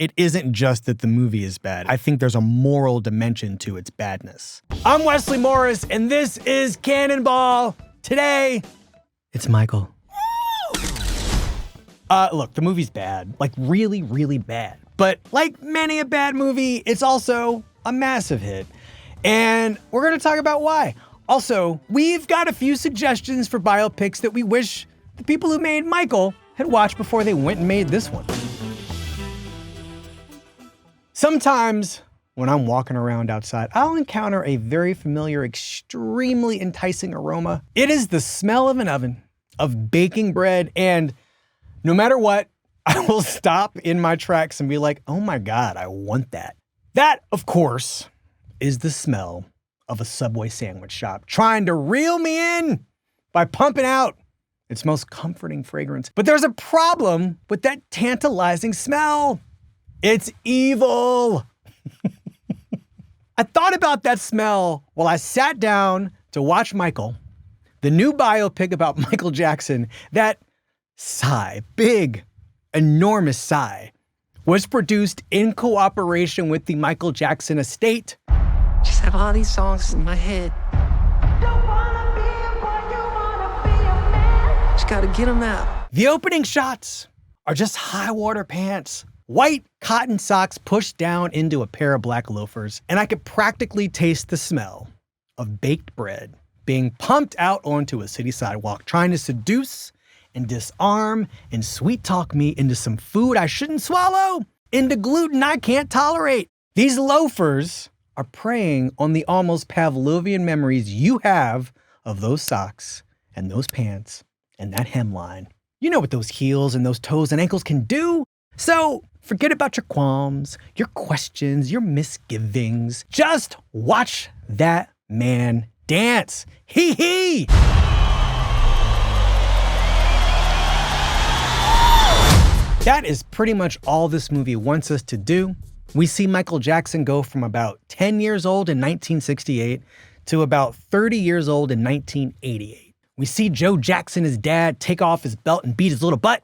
it isn't just that the movie is bad. I think there's a moral dimension to its badness. I'm Wesley Morris, and this is Cannonball. Today, it's Michael. Look, the movie's bad. Like, really, really bad. But like many a bad movie, it's also a massive hit. And we're gonna talk about why. Also, we've got a few suggestions for biopics that we wish the people who made Michael had watched before they went and made this one. Sometimes when I'm walking around outside, I'll encounter a very familiar, extremely enticing aroma. It is the smell of an oven, of baking bread, and no matter what, I will stop in my tracks and be like, oh my God, I want that. That, of course, is the smell of a Subway sandwich shop trying to reel me in by pumping out its most comforting fragrance. But there's a problem with that tantalizing smell. It's evil. I thought about that smell while I sat down to watch Michael, the new biopic about Michael Jackson. That sigh, big, enormous sigh, was produced in cooperation with the Michael Jackson estate. Just have all these songs in my head. Just gotta get them out. The opening shots are just high water pants, white cotton socks pushed down into a pair of black loafers, and I could practically taste the smell of baked bread being pumped out onto a city sidewalk, trying to seduce and disarm and sweet talk me into some food I shouldn't swallow, into gluten I can't tolerate. These loafers are preying on the almost Pavlovian memories you have of those socks and those pants and that hemline. You know what those heels and those toes and ankles can do. So forget about your qualms, your questions, your misgivings. Just watch that man dance. Hee hee. That is pretty much all this movie wants us to do. We see Michael Jackson go from about 10 years old in 1968 to about 30 years old in 1988. We see Joe Jackson, his dad, take off his belt and beat his little butt.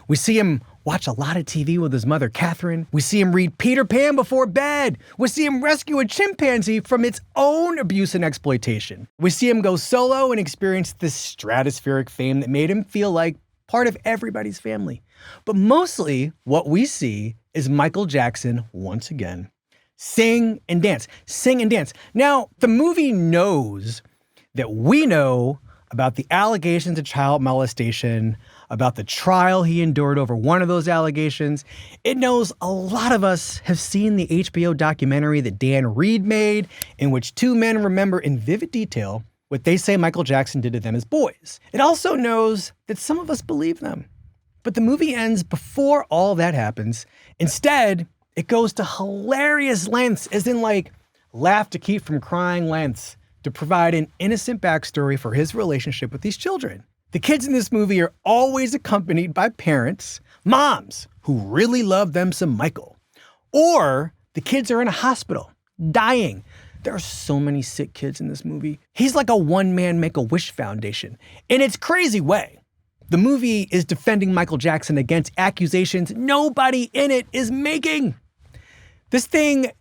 We see him watch a lot of TV with his mother, Catherine. We see him read Peter Pan before bed. We see him rescue a chimpanzee from its own abuse and exploitation. We see him go solo and experience this stratospheric fame that made him feel like part of everybody's family. But mostly what we see is Michael Jackson once again sing and dance, sing and dance. Now, the movie knows that we know about the allegations of child molestation, about the trial he endured over one of those allegations. It knows a lot of us have seen the HBO documentary that Dan Reed made, in which two men remember in vivid detail what they say Michael Jackson did to them as boys. It also knows that some of us believe them. But the movie ends before all that happens. Instead, it goes to hilarious lengths, as in like laugh to keep from crying lengths, to provide an innocent backstory for his relationship with these children. The kids in this movie are always accompanied by parents, moms, who really love them some Michael. Or the kids are in a hospital, dying. There are so many sick kids in this movie. He's like a one-man Make-A-Wish foundation in its crazy way. The movie is defending Michael Jackson against accusations nobody in it is making. This thing,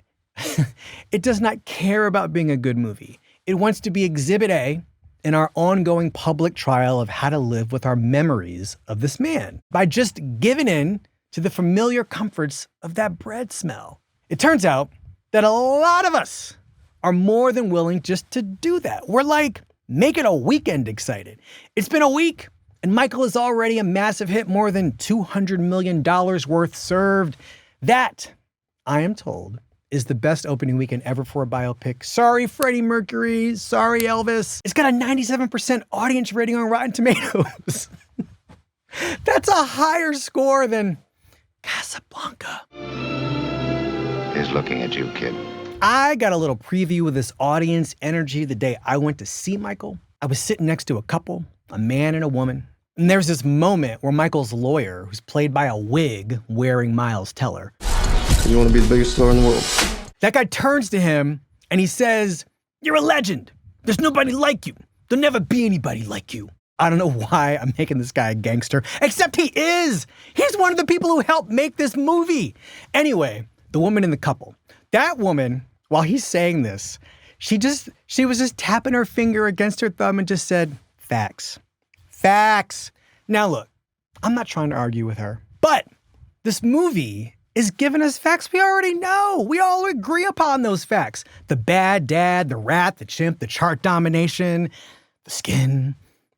it does not care about being a good movie. It wants to be Exhibit A in our ongoing public trial of how to live with our memories of this man by just giving in to the familiar comforts of that bread smell. It turns out that a lot of us are more than willing just to do that. We're like, make it a weekend excited. It's been a week, and Michael is already a massive hit, more than $200 million worth served. That, I am told, is the best opening weekend ever for a biopic. Sorry, Freddie Mercury. Sorry, Elvis. It's got a 97% audience rating on Rotten Tomatoes. That's a higher score than Casablanca. He's looking at you, kid. I got a little preview of this audience energy the day I went to see Michael. I was sitting next to a couple, a man and a woman. And there's this moment where Michael's lawyer, who's played by a wig wearing Miles Teller. You want to be the biggest star in the world? That guy turns to him and he says, "You're a legend. There's nobody like you. There'll never be anybody like you." I don't know why I'm making this guy a gangster, except he is. He's one of the people who helped make this movie. Anyway, the woman in the couple. That woman, while he's saying this, she was just tapping her finger against her thumb and just said, facts. Facts. Now look, I'm not trying to argue with her, but this movie is giving us facts we already know. We all agree upon those facts. The bad dad, the rat, the chimp, the chart domination, the skin,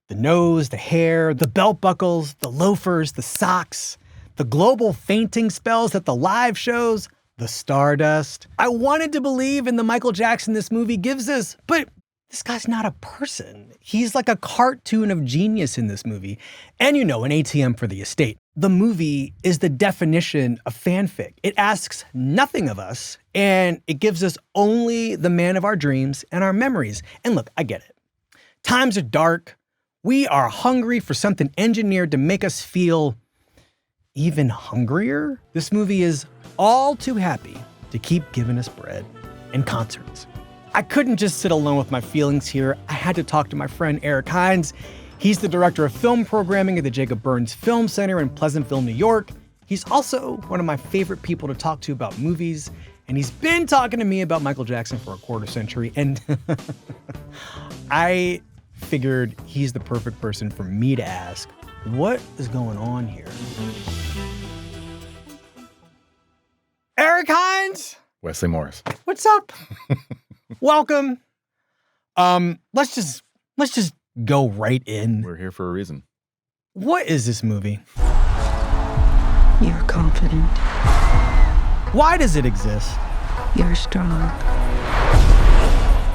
the nose, the hair, the belt buckles, the loafers, the socks, the global fainting spells at the live shows, the stardust. I wanted to believe in the Michael Jackson this movie gives us, but this guy's not a person. He's like a cartoon of genius in this movie. And an ATM for the estate. The movie is the definition of fanfic. It asks nothing of us, and it gives us only the man of our dreams and our memories. And look, I get it. Times are dark. We are hungry for something engineered to make us feel even hungrier. This movie is all too happy to keep giving us bread and concerts. I couldn't just sit alone with my feelings here. I had to talk to my friend Eric Hynes. He's the director of film programming at the Jacob Burns Film Center in Pleasantville, New York. He's also one of my favorite people to talk to about movies, and he's been talking to me about Michael Jackson for a quarter century, and I figured he's the perfect person for me to ask, what is going on here? Eric Hynes! Wesley Morris. What's up? Welcome. Let's just go right in. We're here for a reason. What is this movie? You're confident. Why does it exist? You're strong.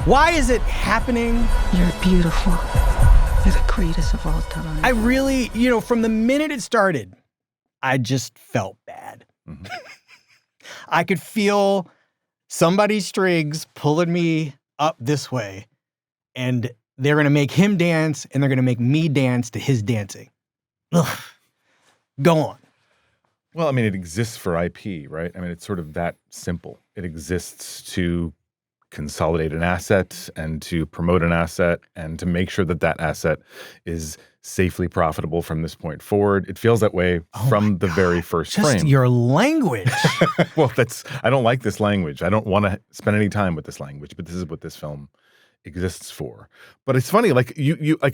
Why is it happening? You're beautiful. You're the greatest of all time. I really, from the minute it started, I just felt bad. Mm-hmm. I could feel somebody's strings pulling me up this way, and they're going to make him dance, and they're going to make me dance to his dancing. Ugh. Go on. Well, I mean, it exists for IP, right? I mean, it's sort of that simple. It exists to consolidate an asset and to promote an asset and to make sure that that asset is safely profitable from this point forward. It feels that way from the very first Just frame. your language. Well, I don't like this language. I don't want to spend any time with this language, but this is what this film exists for. But it's funny, like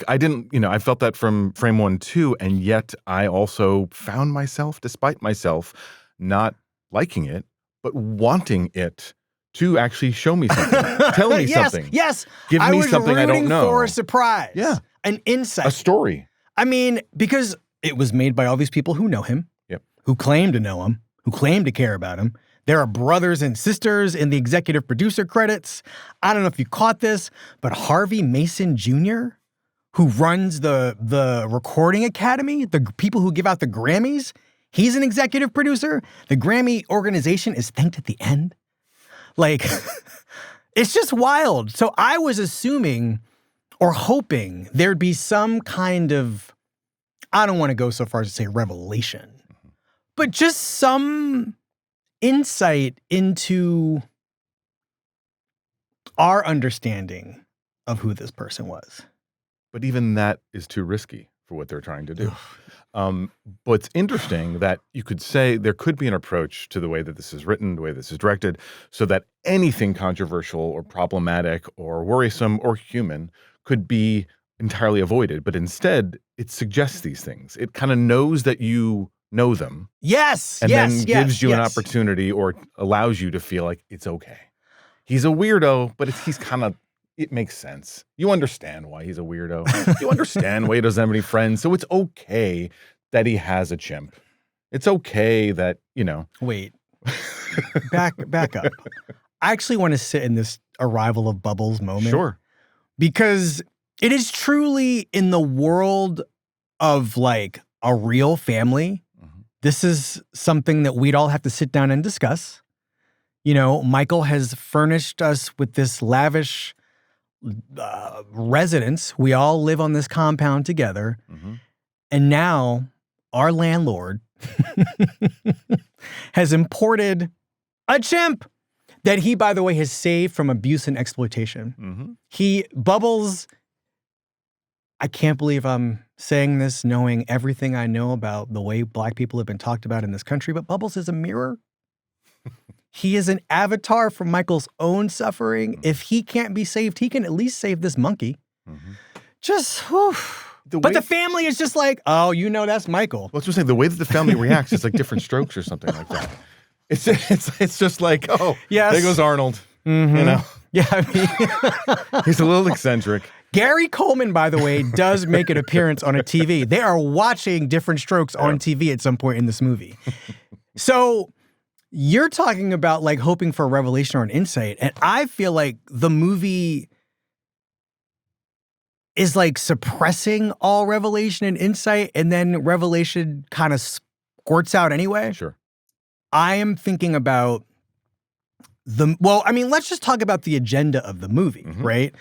I felt that from frame 1 too, and yet I also found myself, despite myself, not liking it, but wanting it to actually show me something, tell me something. Yes, give me something I don't know. For a surprise. Yeah, an insight, a story. I mean, because it was made by all these people who know him, yep, who claim to know him, who claim to care about him. There are brothers and sisters in the executive producer credits. I don't know if you caught this, but Harvey Mason Jr., who runs the Recording Academy, the people who give out the Grammys, he's an executive producer. The Grammy organization is thanked at the end. Like, it's just wild. So I was assuming or hoping there'd be some kind of, I don't want to go so far as to say revelation, but just some insight into our understanding of who this person was. But even that is too risky for what they're trying to do. But it's interesting that you could say there could be an approach to the way that this is written, the way this is directed, so that anything controversial or problematic or worrisome or human could be entirely avoided. But instead, it suggests these things. It kind of knows that you know them. Yes. And then gives you an opportunity or allows you to feel like it's okay. He's a weirdo, but he's kind of, it makes sense. You understand why he's a weirdo. You understand why he doesn't have any friends. So it's okay that he has a chimp. It's okay that, Wait. Back up. I actually want to sit in this arrival of Bubbles moment. Sure. Because it is truly in the world of like a real family. This is something that we'd all have to sit down and discuss. Michael has furnished us with this lavish residence. We all live on this compound together. Mm-hmm. And now our landlord has imported a chimp that he, by the way, has saved from abuse and exploitation. Mm-hmm. Bubbles I can't believe I'm saying this knowing everything I know about the way Black people have been talked about in this country, but Bubbles is a mirror. He is an avatar for Michael's own suffering. If he can't be saved, he can at least save this monkey. Just, whew. But the family is just like, oh, you know, that's Michael. Well, that's what I'm saying. The way that the family reacts is like different strokes or something like that. It's just like, oh, yes. There goes Arnold. You know? Yeah, I mean, he's a little eccentric. Gary Coleman, by the way, does make an appearance on a TV. They are watching Different Strokes on TV at some point in this movie. So you're talking about like hoping for a revelation or an insight. And I feel like the movie is like suppressing all revelation and insight, and then revelation kind of squirts out anyway. Sure. I am thinking about let's just talk about the agenda of the movie, right?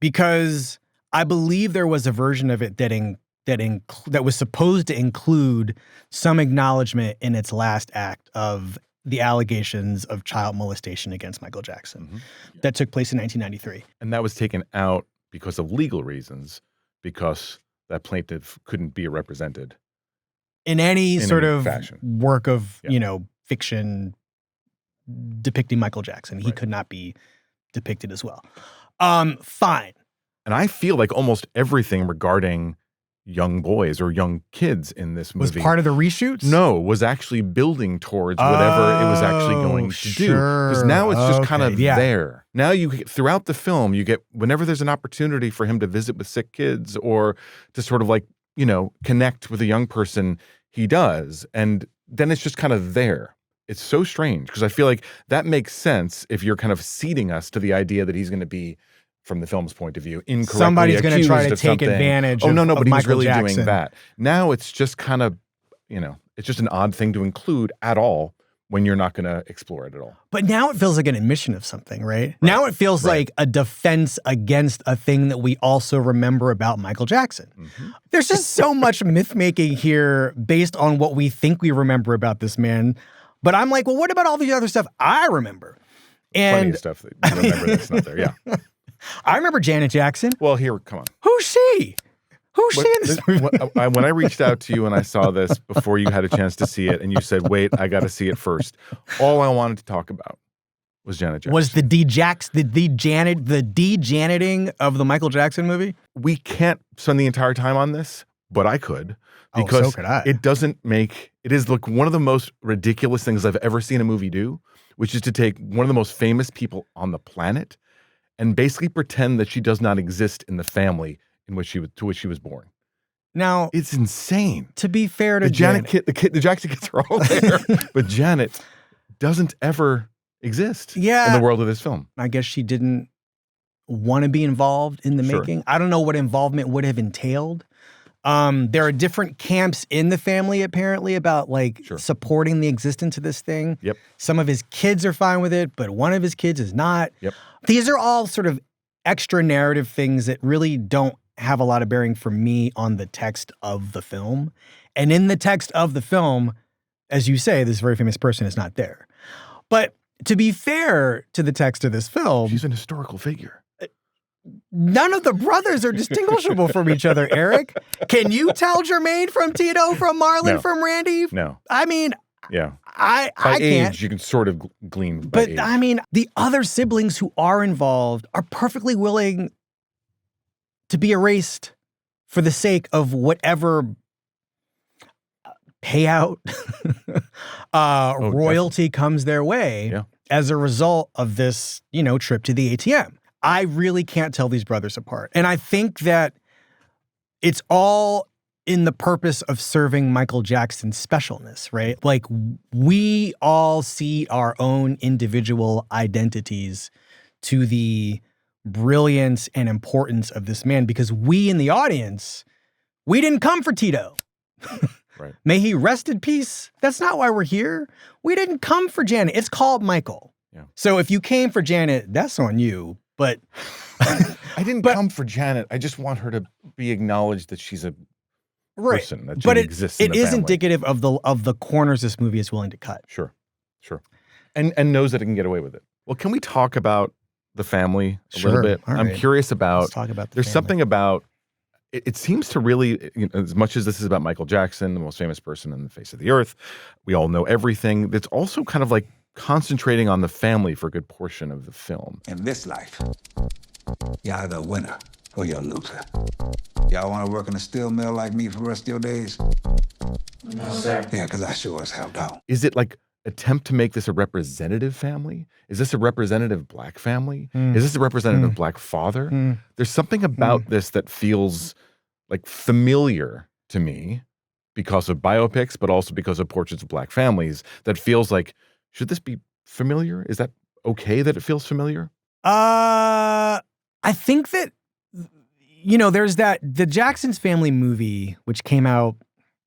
Because I believe there was a version of it that was supposed to include some acknowledgement in its last act of the allegations of child molestation against Michael Jackson that took place in 1993. And that was taken out because of legal reasons, because that plaintiff couldn't be represented in any sort of fashion. Work of, fiction depicting Michael Jackson. He could not be depicted as well. Fine. And I feel like almost everything regarding young boys or young kids in this movie was part of the reshoots? No, was actually building towards whatever it was actually going to do. Because now it's just kind of there. Now throughout the film, you get, whenever there's an opportunity for him to visit with sick kids or to sort of like, connect with a young person, he does. And then it's just kind of there. It's so strange because I feel like that makes sense if you're kind of seeding us to the idea that he's going to be, from the film's point of view, incorrectly somebody's going to try to take something. advantage but he's Michael really Jackson. Doing that. Now it's just kind of, it's just an odd thing to include at all when you're not going to explore it at all. But now it feels like an admission of something, right? Now it feels like a defense against a thing that we also remember about Michael Jackson. There's just so much myth-making here based on what we think we remember about this man. But I'm like, well, what about all the other stuff I remember? Plenty of stuff that you remember that's not there, yeah. I remember Janet Jackson. Well, here, come on. Who's she? Who's she in this movie? When I reached out to you and I saw this before you had a chance to see it, and you said, wait, I got to see it first. All I wanted to talk about was Janet Jackson. Was the de-Janeting of the Michael Jackson movie? We can't spend the entire time on this, but I could. Because so could I. It is like one of the most ridiculous things I've ever seen a movie do, which is to take one of the most famous people on the planet and basically pretend that she does not exist in the family to which she was born. Now, it's insane. To be fair to the Jackson kids are all there, but Janet doesn't ever exist in the world of this film. I guess she didn't want to be involved in the making. I don't know what involvement would have entailed. There are different camps in the family, apparently, about supporting the existence of this thing. Yep. Some of his kids are fine with it, but one of his kids is not. Yep. These are all sort of extra narrative things that really don't have a lot of bearing for me on the text of the film. And in the text of the film, as you say, this very famous person is not there. But to be fair to the text of this film, she's an historical figure. None of the brothers are distinguishable from each other, Eric. Can you tell Jermaine from Tito, from Marlon, from Randy? No. I mean, yeah. I age, can't. You can sort of glean by but age. I mean, the other siblings who are involved are perfectly willing to be erased for the sake of whatever payout, royalty comes their way as a result of this, trip to the ATM. I really can't tell these brothers apart. And I think that it's all in the purpose of serving Michael Jackson's specialness, right? Like, we all see our own individual identities to the brilliance and importance of this man because we in the audience, we didn't come for Tito. Right. May he rest in peace. That's not why we're here. We didn't come for Janet. It's called Michael. Yeah. So if you came for Janet, that's on you. But I didn't come for Janet. I just want her to be acknowledged that she's a person, that she exists in the it is family. indicative of the corners this movie is willing to cut. Sure. And knows that it can get away with it. Well, can we talk about the family a little bit? All I'm right. curious about, Let's talk about the there's family. something about, it seems to really, as much as this is about Michael Jackson, the most famous person on the face of the earth, we all know everything. It's also kind of like concentrating on the family for a good portion of the film. In this life, you're either a winner or you're a loser. Y'all want to work in a steel mill like me for the rest of your days? No, sir. Yeah, because I sure as hell don't. Is it like attempt to make this a representative family? Is this a representative Black family? Is this a representative Black father? There's something about this that feels like familiar to me because of biopics, but also because of portraits of Black families, that feels like, should this be familiar? Is that okay that it feels familiar? I think that, there's the Jackson's Family movie, which came out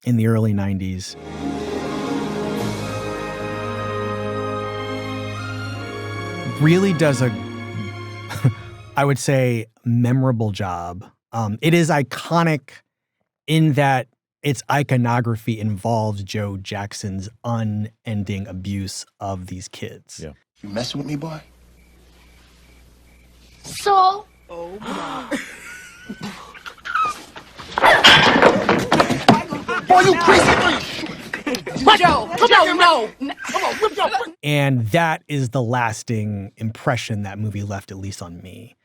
in the early 90s. Really does a, I would say, memorable job. It is iconic in that its iconography involves Joe Jackson's unending abuse of these kids. Yeah. You messing with me, boy? So? Oh, my. Boy, you crazy! Joe, come on, no. Come on, whip your... And that is the lasting impression that movie left, at least on me.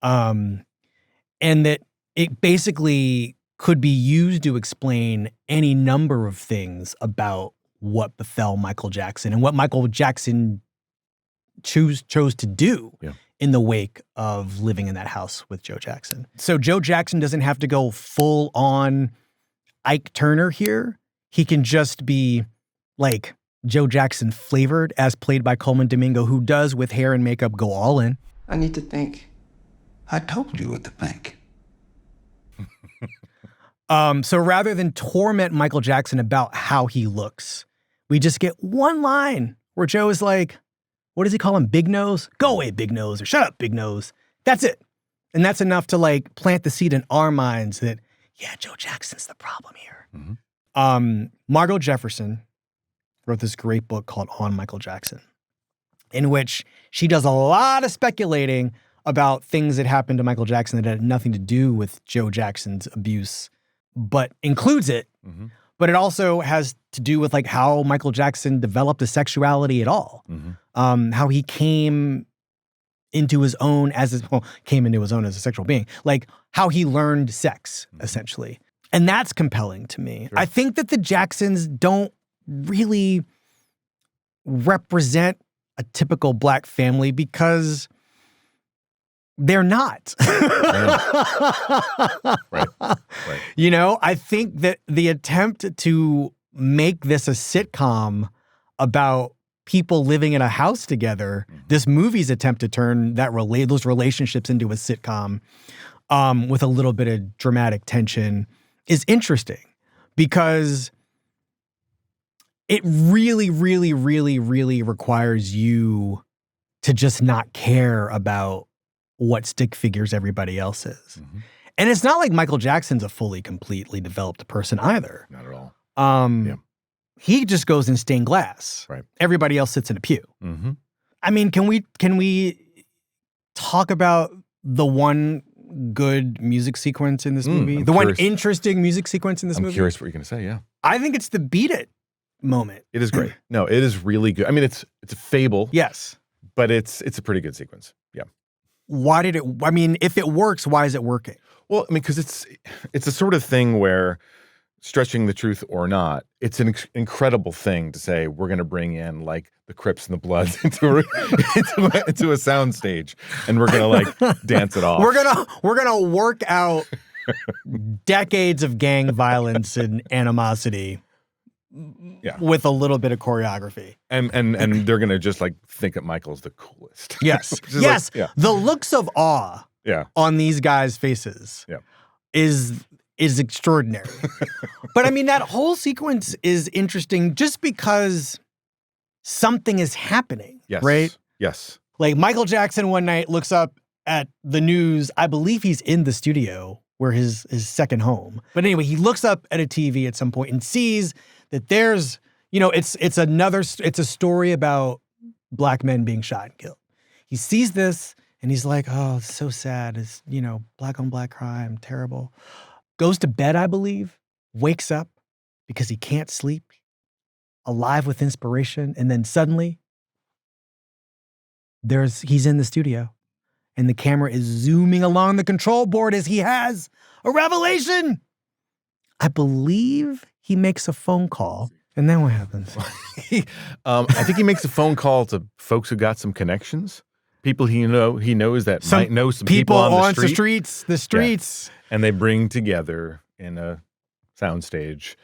And that it basically could be used to explain any number of things about what befell Michael Jackson and what Michael Jackson chose to do in the wake of living in that house with Joe Jackson. So Joe Jackson doesn't have to go full on Ike Turner here. He can just be like Joe Jackson flavored, as played by Coleman Domingo, who does, with hair and makeup, go all in. I need to think. I told you what to think. So rather than torment Michael Jackson about how he looks, we just get one line where Joe is like, what does he call him? Big Nose? Go away, Big Nose, or shut up, Big Nose. That's it. And that's enough to like plant the seed in our minds that, yeah, Joe Jackson's the problem here. Margot Jefferson wrote this great book called On Michael Jackson, in which she does a lot of speculating about things that happened to Michael Jackson that had nothing to do with Joe Jackson's abuse, but includes it. But it also has to do with like how Michael Jackson developed a sexuality at all. How he came into his own as a sexual being, like how he learned sex, essentially. And that's compelling to me. Sure. I think that the Jacksons don't really represent a typical Black family because they're not. Right. I think that the attempt to make this a sitcom about people living in a house together, this movie's attempt to turn those relationships into a sitcom with a little bit of dramatic tension is interesting because it really, really, really, really requires you to just not care about what stick figures everybody else is. And it's not like Michael Jackson's a fully, completely developed person either. Not at all. He just goes in stained glass. Right. Everybody else sits in a pew. I mean, can we talk about the one good music sequence in this movie? One interesting music sequence in this movie? I'm curious what you're going to say, yeah. I think it's the Beat It moment. It is great. No, it is really good. I mean, it's a fable. Yes. But it's a pretty good sequence. Yeah. If it works, why is it working? Well, I mean, because it's a sort of thing where, stretching the truth or not, it's an incredible thing to say we're going to bring in like the Crips and the Bloods into a sound stage, and we're going to like dance it off. We're gonna work out decades of gang violence and animosity. Yeah. With a little bit of choreography. And they're going to just like think that Michael's the coolest. Yes. Yes. Like, yeah. The looks of awe on these guys' faces is extraordinary. But I mean, that whole sequence is interesting just because something is happening. Yes. Right? Yes. Like Michael Jackson one night looks up at the news. I believe he's in the studio where his second home. But anyway, he looks up at a TV at some point and sees that there's, it's a story about Black men being shot and killed. He sees this and he's like, oh, it's so sad. It's, Black on Black crime, terrible. goes to bed, I believe, wakes up because he can't sleep, alive with inspiration, and then suddenly he's in the studio and the camera is zooming along the control board as he has a revelation. I believe he makes a phone call. And then what happens? I think he makes a phone call to folks who got some connections. People he knows that might know some people on the street. The streets. Yeah. And they bring together in a soundstage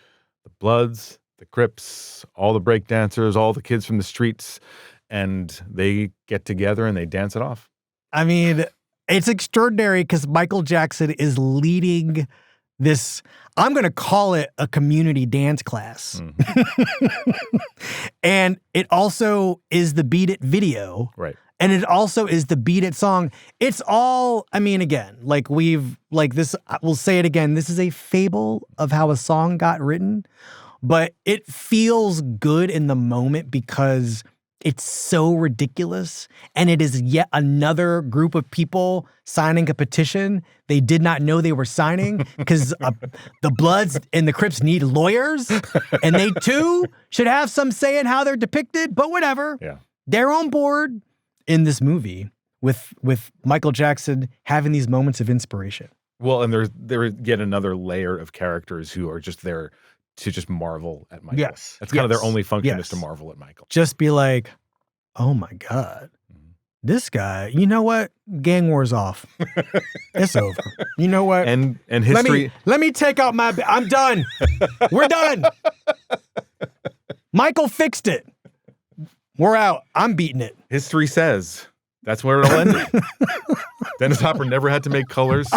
the Bloods, the Crips, all the breakdancers, all the kids from the streets, and they get together and they dance it off. I mean, it's extraordinary because Michael Jackson is leading this, I'm going to call it a community dance class. Mm-hmm. And it also is the Beat It video. Right. And it also is the Beat It song. It's all, I mean, again, we'll say it again. This is a fable of how a song got written, but it feels good in the moment because it's so ridiculous. And it is yet another group of people signing a petition they did not know they were signing because the Bloods and the Crips need lawyers and they too should have some say in how they're depicted, but whatever. Yeah. They're on board in this movie with Michael Jackson having these moments of inspiration. Well, and there's yet another layer of characters who are just there to just marvel at Michael. Yes. That's kind of their only function is to marvel at Michael. Just be like, oh my God, this guy, you know what? Gang war's off. It's over. You know what? And history. Let me take out I'm done. We're done. Michael fixed it. We're out. I'm beating it. History says that's where it'll end. Dennis Hopper never had to make colors.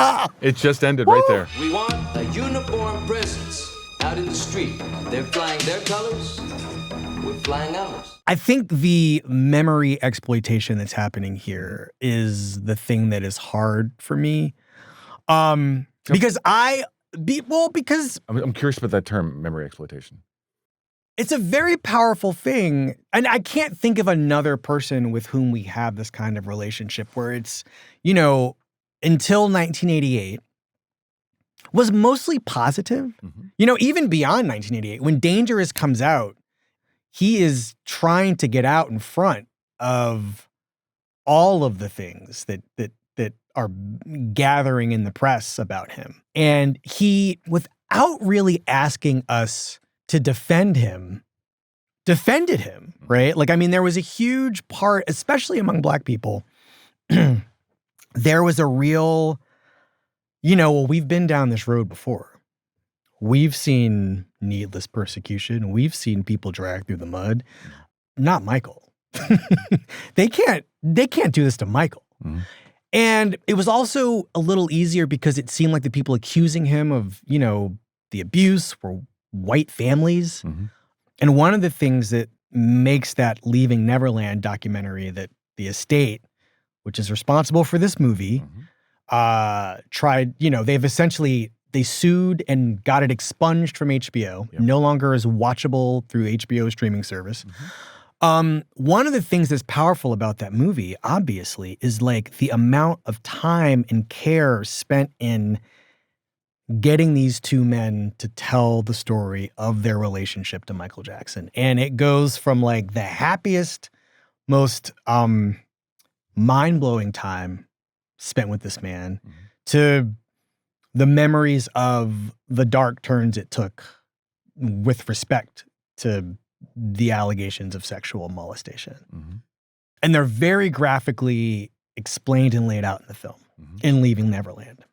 It just ended right there. We want a uniform presence out in the street. They're flying their colors. We're flying ours. I think the memory exploitation that's happening here is the thing that is hard for me. Because I'm curious about that term, memory exploitation. It's a very powerful thing. And I can't think of another person with whom we have this kind of relationship where it's, until 1988 was mostly positive. Mm-hmm. Even beyond 1988, when Dangerous comes out, he is trying to get out in front of all of the things that are gathering in the press about him. And he, without really asking us to defend him, defended him, right? There was a huge part, especially among Black people, there was a real, we've been down this road before. We've seen needless persecution. We've seen people dragged through the mud. Not Michael. They can't do this to Michael. Mm-hmm. And it was also a little easier because it seemed like the people accusing him of, the abuse were white families. Mm-hmm. And one of the things that makes that Leaving Neverland documentary that the estate, which is responsible for this movie, tried, they sued and got it expunged from HBO. Yep. No longer is watchable through HBO streaming service. Mm-hmm. One of the things that's powerful about that movie, obviously, is the amount of time and care spent in getting these two men to tell the story of their relationship to Michael Jackson. And it goes from the happiest, most mind-blowing time spent with this man to the memories of the dark turns it took with respect to the allegations of sexual molestation. Mm-hmm. And they're very graphically explained and laid out in the film, in Leaving Neverland.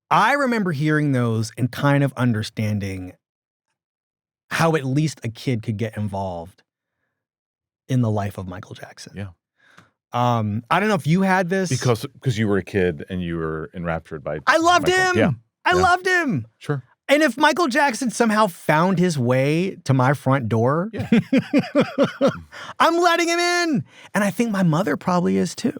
I remember hearing those and kind of understanding how at least a kid could get involved in the life of Michael Jackson. Yeah. I don't know if you had this. Because you were a kid and you were enraptured by I loved Michael. him. Yeah. I loved him. Sure. And if Michael Jackson somehow found his way to my front door, I'm letting him in. And I think my mother probably is too.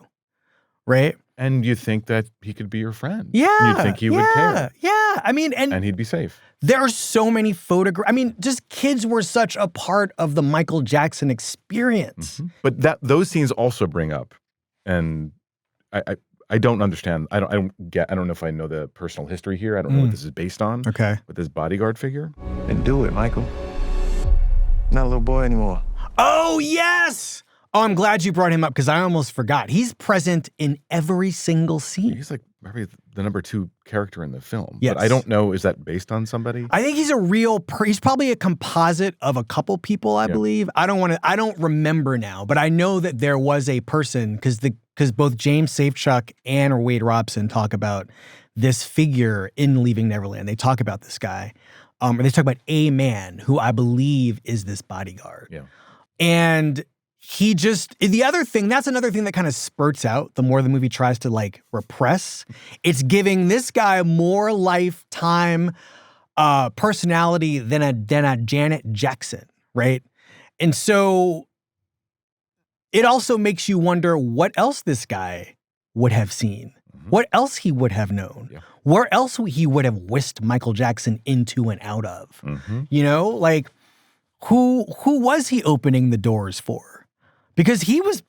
Right? And you think that he could be your friend. Yeah. You think he would care. Yeah. And he'd be safe. There are so many photographs. Just kids were such a part of the Michael Jackson experience. Mm-hmm. But those scenes also bring up, and I don't understand. I don't know if I know the personal history here. I don't know what this is based on. Okay. With this bodyguard figure. Then do it, Michael. Not a little boy anymore. Oh, yes! Oh, I'm glad you brought him up because I almost forgot. He's present in every single scene. He's like probably the number 2 character in the film. Yes. But I don't know, is that based on somebody? I think he's a real, he's probably a composite of a couple people, I believe. I don't remember now, but I know that there was a person because both James Safechuck and Wade Robson talk about this figure in Leaving Neverland. They talk about this guy. And they talk about a man who I believe is this bodyguard. Yeah. And that's another thing that kind of spurts out the more the movie tries to like repress. It's giving this guy more lifetime personality than a Janet Jackson, right? And so it also makes you wonder what else this guy would have seen, what else he would have known, where else he would have whisked Michael Jackson into and out of. You know, like who was he opening the doors for? Because he was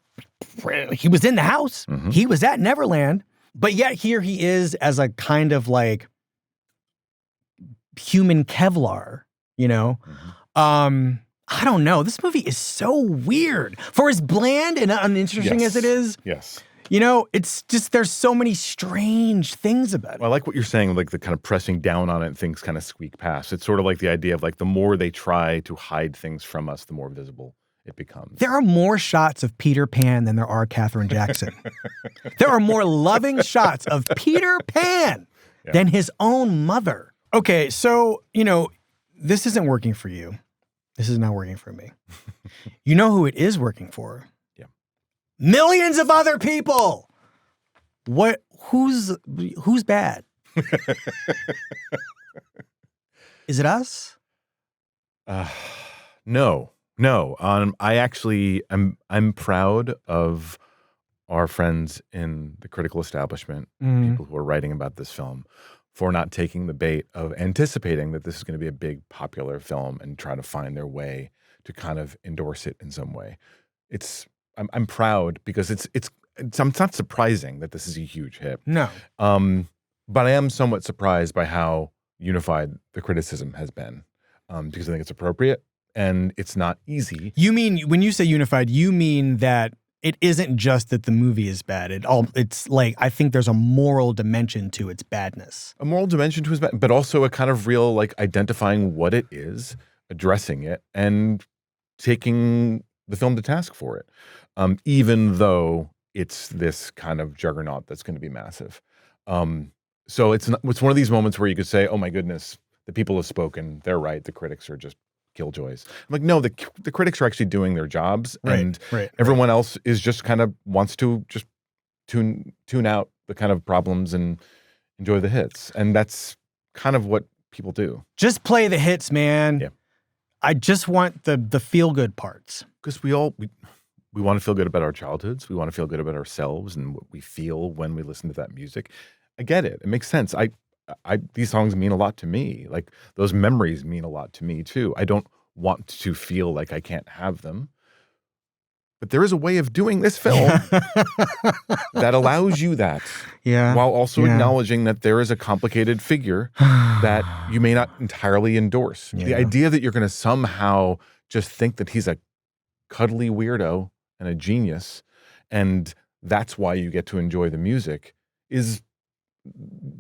in the house. He was at Neverland. But yet here he is as a kind of like human Kevlar, you know? I don't know. This movie is so weird. For as bland and uninteresting as it is. Yes. You know, it's just there's so many strange things about it. Well, I like what you're saying, like the kind of pressing down on it and things kind of squeak past. It's sort of like the idea of like the more they try to hide things from us, the more visible it becomes. There are more shots of Peter Pan than there are Katherine Jackson. There are more loving shots of Peter Pan than his own mother. Okay, so, you know, this isn't working for you. This is not working for me. You know who it is working for? Yeah. Millions of other people. Who's bad? Is it us? No. I actually I'm proud of our friends in the critical establishment, people who are writing about this film, for not taking the bait of anticipating that this is going to be a big popular film and trying to find their way to kind of endorse it in some way. I'm proud because it's not surprising that this is a huge hit. No. But I am somewhat surprised by how unified the criticism has been, because I think it's appropriate. And it's not easy. You mean, when you say unified, you mean that it isn't just that the movie is bad. It's like, I think there's a moral dimension to its badness. A moral dimension to its bad, but also a kind of real, like, identifying what it is, addressing it, and taking the film to task for it. Even though it's this kind of juggernaut that's going to be massive. So it's one of these moments where you could say, oh my goodness, the people have spoken. They're right. The critics are just killjoys. I'm like, no, the critics are actually doing their jobs, and everyone else is just kind of wants to just tune out the kind of problems and enjoy the hits, and that's kind of what people do. Just play the hits, man. Yeah. I just want the feel good parts, because we want to feel good about our childhoods. We want to feel good about ourselves and what we feel when we listen to that music. I get it. It makes sense. These songs mean a lot to me. Like, those memories mean a lot to me too. I don't want to feel like I can't have them. But there is a way of doing this film that allows you that. Yeah. While also acknowledging that there is a complicated figure that you may not entirely endorse. Yeah. The idea that you're going to somehow just think that he's a cuddly weirdo and a genius, and that's why you get to enjoy the music, is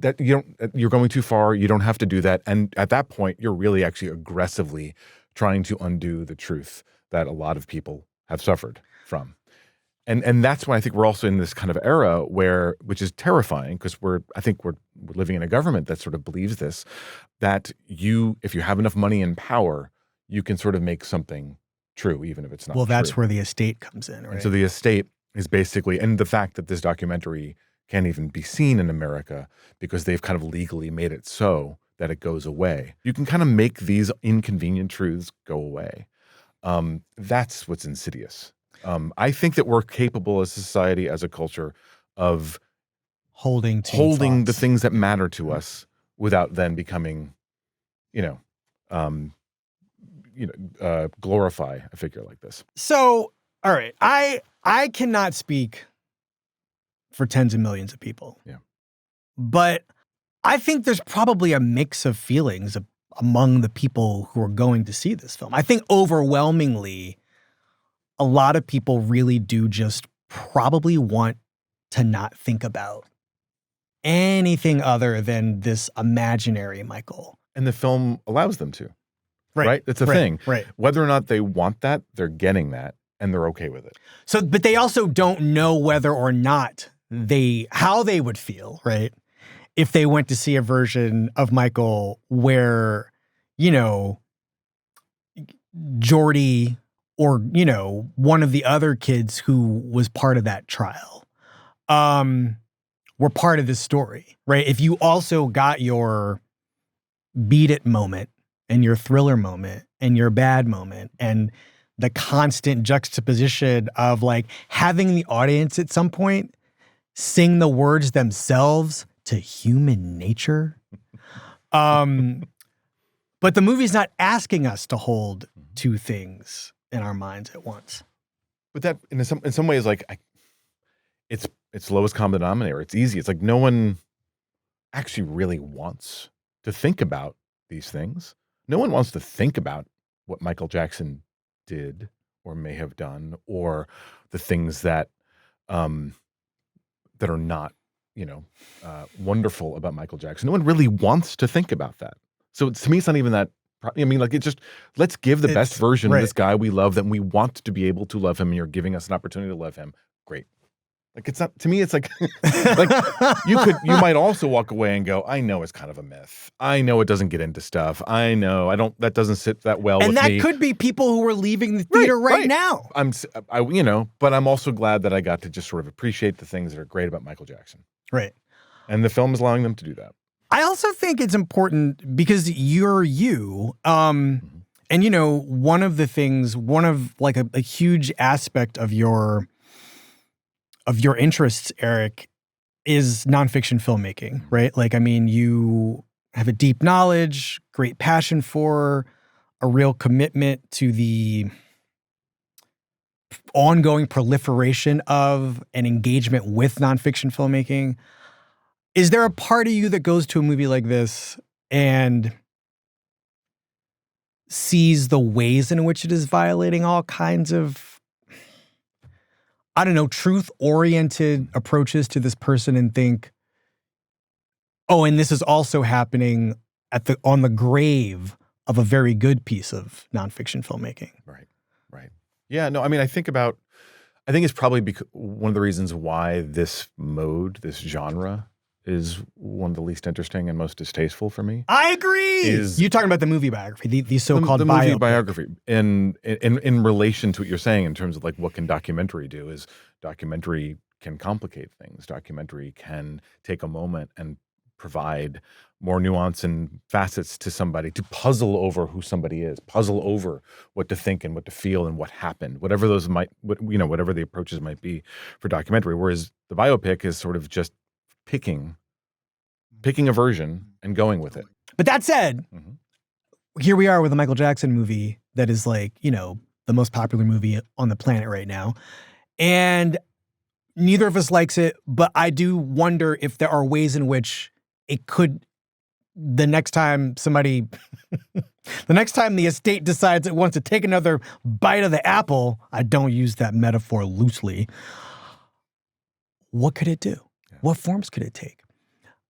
that you're going too far. You don't have to do that. And at that point, you're really actually aggressively trying to undo the truth that a lot of people have suffered from. And that's why I think we're also in this kind of era which is terrifying, because I think we're living in a government that sort of believes this, that if you have enough money and power, you can sort of make something true, even if it's not true. Well, that's where the estate comes in, right? And so the estate is basically, and the fact that this documentary can't even be seen in America because they've kind of legally made it so that it goes away. You can kind of make these inconvenient truths go away. That's what's insidious. I think that we're capable as a society, as a culture, of holding the things that matter to us without then becoming, glorify a figure like this. So, all right, I cannot speak for tens of millions of people. Yeah. But I think there's probably a mix of feelings among the people who are going to see this film. I think overwhelmingly, a lot of people really do just probably want to not think about anything other than this imaginary Michael. And the film allows them to. Right? It's a thing. Right. Whether or not they want that, they're getting that, and they're okay with it. So, but they also don't know whether or not how they would feel, right? If they went to see a version of Michael where, you know, Jordy or, you know, one of the other kids who was part of that trial, were part of this story, right? If you also got your beat it moment and your thriller moment and your bad moment and the constant juxtaposition of like having the audience at some point sing the words themselves to human nature. But the movie's not asking us to hold two things in our minds at once. But that in some ways, like it's lowest common denominator. It's easy. It's like no one actually really wants to think about these things. No one wants to think about what Michael Jackson did or may have done, or the things that that are not, you know, wonderful about Michael Jackson. No one really wants to think about that. So to me, it's not even that. I mean, like, it's just, let's give the best version of this guy we love, that we want to be able to love him, and you're giving us an opportunity to love him. Great. Like, it's not, to me, it's like, like you might also walk away and go, I know it's kind of a myth. I know it doesn't get into stuff. I know that doesn't sit that well with me. And that could be people who are leaving the theater right now. You know, but I'm also glad that I got to just sort of appreciate the things that are great about Michael Jackson. Right. And the film is allowing them to do that. I also think it's important because you're you. And, you know, one of like a huge aspect of your interests, Eric, is nonfiction filmmaking, right? Like, I mean, you have a deep knowledge, great passion for, a real commitment to the ongoing proliferation of and engagement with nonfiction filmmaking. Is there a part of you that goes to a movie like this and sees the ways in which it is violating all kinds of, I don't know, truth-oriented approaches to this person, and think, oh, and this is also happening on the grave of a very good piece of nonfiction filmmaking? Right. Yeah, no, I mean, I think it's probably one of the reasons why this genre is one of the least interesting and most distasteful for me. I agree. You're talking about the movie biography, the so-called movie biography. In relation to what you're saying in terms of like what can documentary do, is documentary can complicate things. Documentary can take a moment and provide more nuance and facets to somebody, to puzzle over who somebody is, puzzle over what to think and what to feel and what happened, whatever the approaches might be for documentary. Whereas the biopic is sort of just picking a version and going with it. But that said, here we are with a Michael Jackson movie that is like, you know, the most popular movie on the planet right now. And neither of us likes it, but I do wonder if there are ways in which it could, the next time the estate decides it wants to take another bite of the apple, I don't use that metaphor loosely, what could it do? What forms could it take?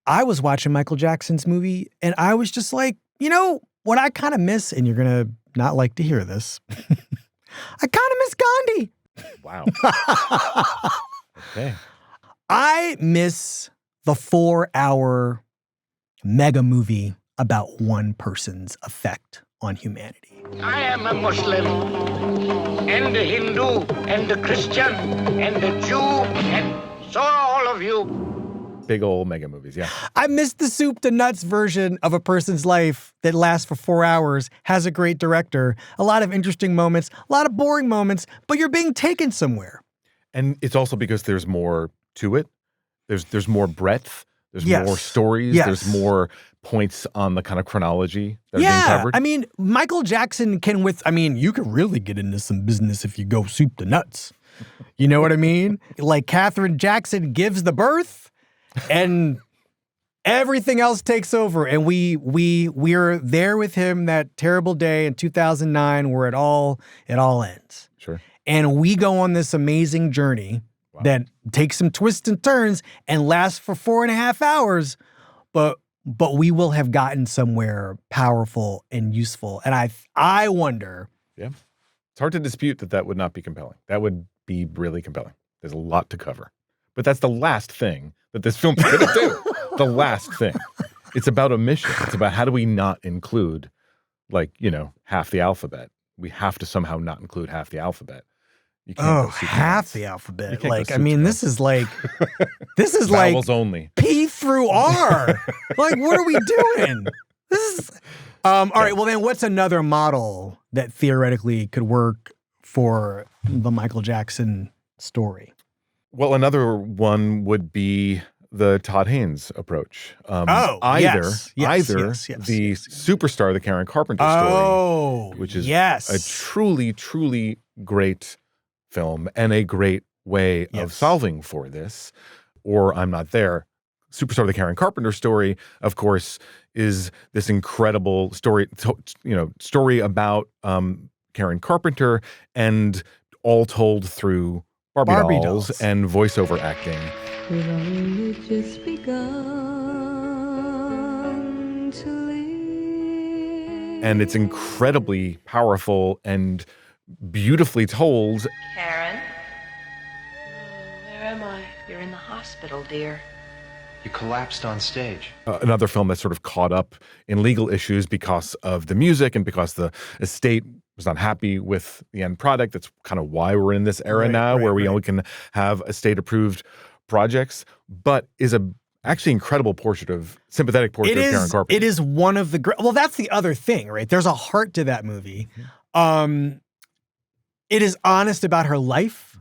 I was watching Michael Jackson's movie and I was just like, you know, what I kind of miss, and you're going to not like to hear this, I kind of miss Gandhi. Wow. Okay. I miss the 4-hour mega movie about one person's effect on humanity. I am a Muslim, and a Hindu, and a Christian, and a Jew, and so are all of you. Big old mega movies, yeah. I miss the soup to nuts version of a person's life that lasts for 4 hours, has a great director, a lot of interesting moments, a lot of boring moments, but you're being taken somewhere. And it's also because there's more to it. There's more breadth. There's more stories. Yes. There's more points on the kind of chronology that are being covered. I mean, Michael Jackson you can really get into some business if you go soup to nuts. You know what I mean? Like Katherine Jackson gives the birth and everything else takes over. And we're there with him that terrible day in 2009 where it all ends. Sure. And we go on this amazing journey that takes some twists and turns and lasts for 4.5 hours, but we will have gotten somewhere powerful and useful. And I wonder. Yeah. It's hard to dispute that would not be compelling. That would be really compelling. There's a lot to cover. But that's the last thing that this film's going to do. The last thing. It's about omission. It's about how do we not include, like, half the alphabet. We have to somehow not include half the alphabet. You can't go half the alphabet. Like, I mean, this is like vowels only. P through R. Like, what are we doing? This is all right. Well, then what's another model that theoretically could work for the Michael Jackson story? Well, another one would be the Todd Haynes approach. Either the superstar, the Karen Carpenter story, which is a truly, truly great film and a great way of solving for this, or I'm Not There. Superstar, the Karen Carpenter story, of course, is this incredible story about Karen Carpenter, and all told through Barbie dolls and voiceover acting. We've only just begun to live. And it's incredibly powerful and beautifully told. Karen? Where am I? You're in the hospital, dear. You collapsed on stage. Another film that's sort of caught up in legal issues because of the music and because the estate was not happy with the end product. That's kind of why we're in this era where we only can have estate-approved projects, but is actually incredible sympathetic portrait of Karen Carpenter. It is one of the great. Well, that's the other thing, right? There's a heart to that movie. It is honest about her life,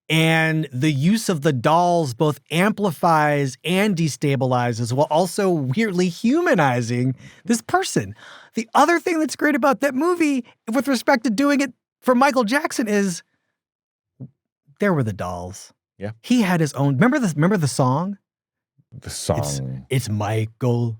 and the use of the dolls both amplifies and destabilizes while also weirdly humanizing this person. The other thing that's great about that movie, with respect to doing it for Michael Jackson, is there were the dolls. Yeah. He had his own. Remember the song? The song. It's Michael.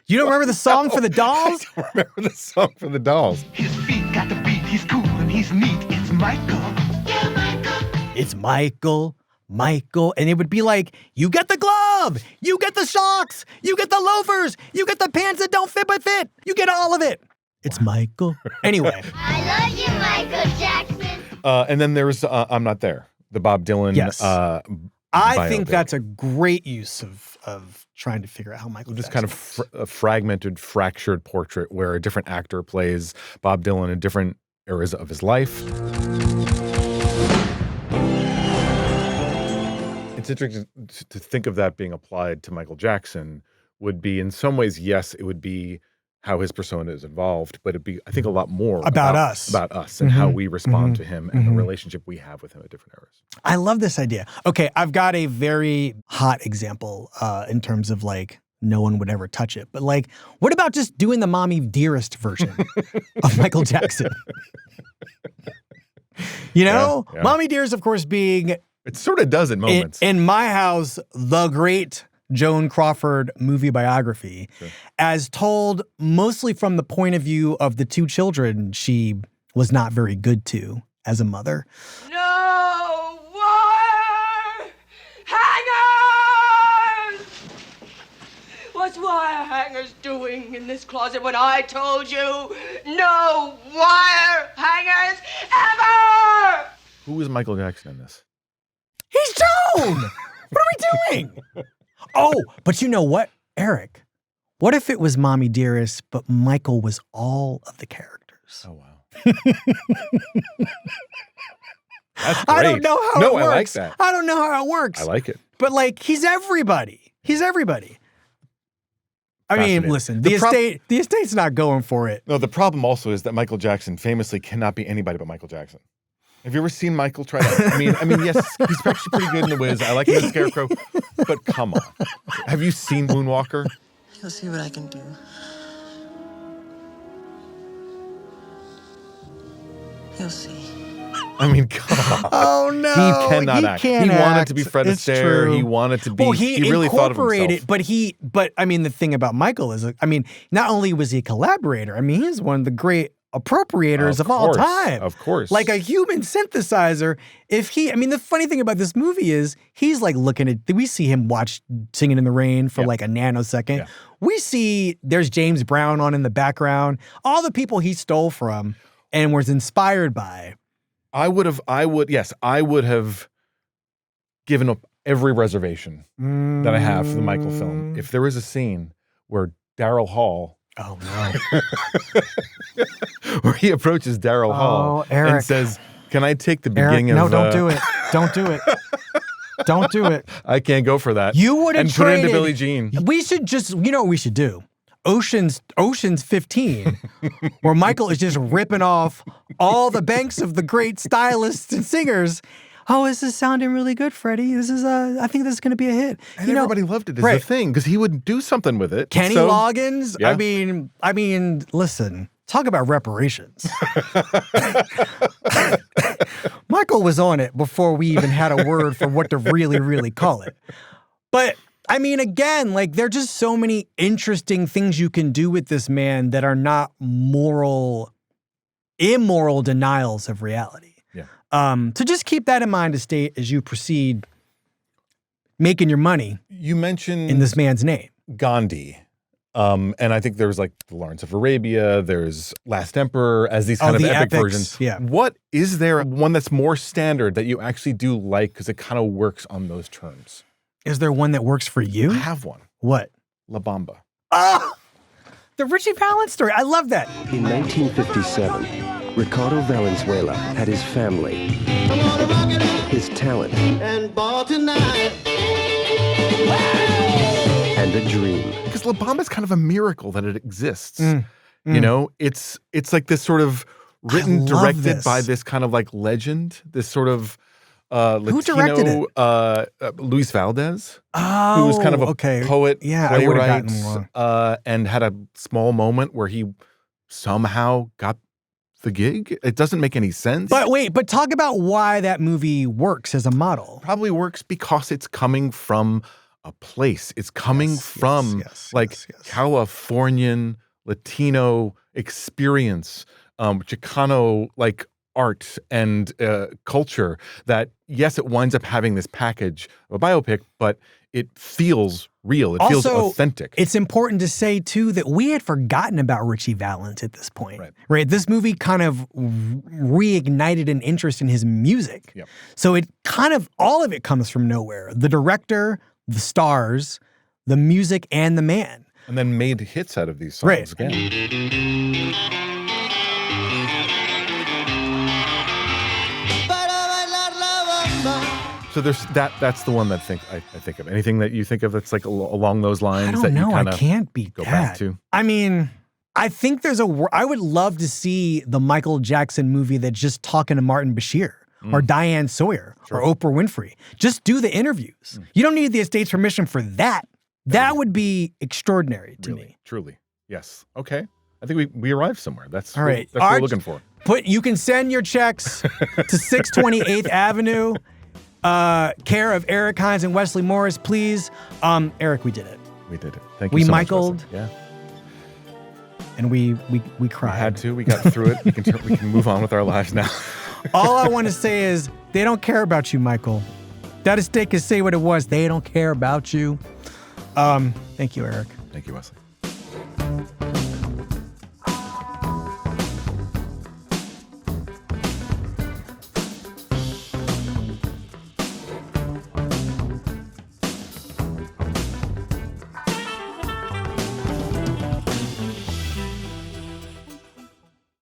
You don't remember the song for the dolls? I don't remember the song for the dolls. His feet got the beat, he's cool and he's neat. It's Michael. Yeah, Michael. It's Michael. And it would be like, you get the glove, you get the socks, you get the loafers, you get the pants that don't fit but fit. You get all of it. It's Michael. Anyway. I love you, Michael Jackson. And then there's I'm Not There, the Bob Dylan I think that's a great use of trying to figure out how Michael Jackson. Just kind of a fragmented, fractured portrait where a different actor plays Bob Dylan in different eras of his life. It's interesting to think of that being applied to Michael Jackson. Would be in some ways, yes, it would be how his persona is involved, but it'd be, I think, a lot more about us and how we respond to him and the relationship we have with him at different eras. I love this idea. Okay, I've got a very hot example in terms of like no one would ever touch it. But like, what about just doing the Mommy Dearest version of Michael Jackson? Yeah. Mommy Dearest, of course, being... It sort of does at moments. In my house, the great Joan Crawford movie biography, as told mostly from the point of view of the two children she was not very good to as a mother. No wire hangers! What's wire hangers doing in this closet when I told you no wire hangers ever? Who is Michael Jackson in this? He's Joan! What are we doing? Oh, but you know what, Eric? What if it was Mommy Dearest, but Michael was all of the characters? Oh, wow. That's great. I don't know how it works. I like that. I don't know how it works. I like it. But like, he's everybody. I mean, listen, the estate's not going for it. No, the problem also is that Michael Jackson famously cannot be anybody but Michael Jackson. Have you ever seen Michael try that? I mean, yes, he's actually pretty good in The Wiz. I like him as Scarecrow, but come on. Have you seen Moonwalker? You'll see what I can do. You'll see. I mean, come on. Oh no, he cannot act. Can't he wanted act. to be Fred It's Astaire. true. He wanted to be. Well, he really thought of himself. But I mean, the thing about Michael is, I mean, not only was he a collaborator, I mean, he's one of the great appropriators of all time. Of course. Like a human synthesizer. I mean, the funny thing about this movie is he's like looking at, we see him watch Singing in the Rain for like a nanosecond. Yeah. We see there's James Brown on in the background, all the people he stole from and was inspired by. I would have given up every reservation that I have for the Michael film. If there was a scene where Daryl Hall, where he approaches Daryl Hall Eric. and says, "Can I take the beginning Eric, of?" No, don't do it. Don't do it. Don't do it. I can't go for that. You would have and put it into Billie Jean. We should just, you know what we should do? Ocean's 15, where Michael is just ripping off all the banks of the great stylists and singers. Oh, this is sounding really good, Freddie. This is I think this is going to be a hit. And everybody loved it as a thing because he would do something with it. Kenny Loggins. Yeah. I mean, listen, talk about reparations. Michael was on it before we even had a word for what to really, really call it. But I mean, again, like there are just so many interesting things you can do with this man that are not immoral denials of reality. Yeah. So just keep that in mind as you proceed making your money. You mentioned in this man's name, Gandhi. And I think there's like the Lawrence of Arabia, there's Last Emperor as these kind of epic epics, versions. Yeah. What is there one that's more standard that you actually do like because it kind of works on those terms? Is there one that works for you? I have one. What? La Bamba. Ah! The Richie Valens story. I love that. In 1957, Ricardo Valenzuela had his family, his talent, and a dream. Because La Bamba is kind of a miracle that it exists. You know, it's like this sort of written, directed by this kind of like legend, this sort of Latino, who directed it? Luis Valdez, oh, who was kind of a poet, playwright, and had a small moment where he somehow got the gig. It doesn't make any sense. But talk about why that movie works as a model. Probably works because it's coming from a place. It's coming from Californian Latino experience, Chicano like art and culture that, yes, it winds up having this package of a biopic, but it feels real. It feels authentic. It's important to say, too, that we had forgotten about Richie Valens at this point. Right? This movie kind of reignited an interest in his music. Yep. So it kind of, all of it comes from nowhere. The director, the stars, the music, and the man. And then made hits out of these songs again. So there's that's the one that I think of. Anything that you think of that's like along those lines that you kind of can't beat go that. back to? I mean, I think I would love to see the Michael Jackson movie that's just talking to Martin Bashir or Diane Sawyer or Oprah Winfrey. Just do the interviews. You don't need the estate's permission for that. That would be extraordinary to me. Truly. Yes. Okay. I think we arrived somewhere. That's all right. That's what we're looking for. You can send your checks to 628th Avenue. Care of Eric Hynes and Wesley Morris, please. Eric, we did it. We did it. Thank you so much, Michaeled. Yeah. And we cried. We had to. We got through it. We can move on with our lives now. All I want to say is they don't care about you, Michael. That estate can say what it was. They don't care about you. Thank you, Eric. Thank you, Wesley.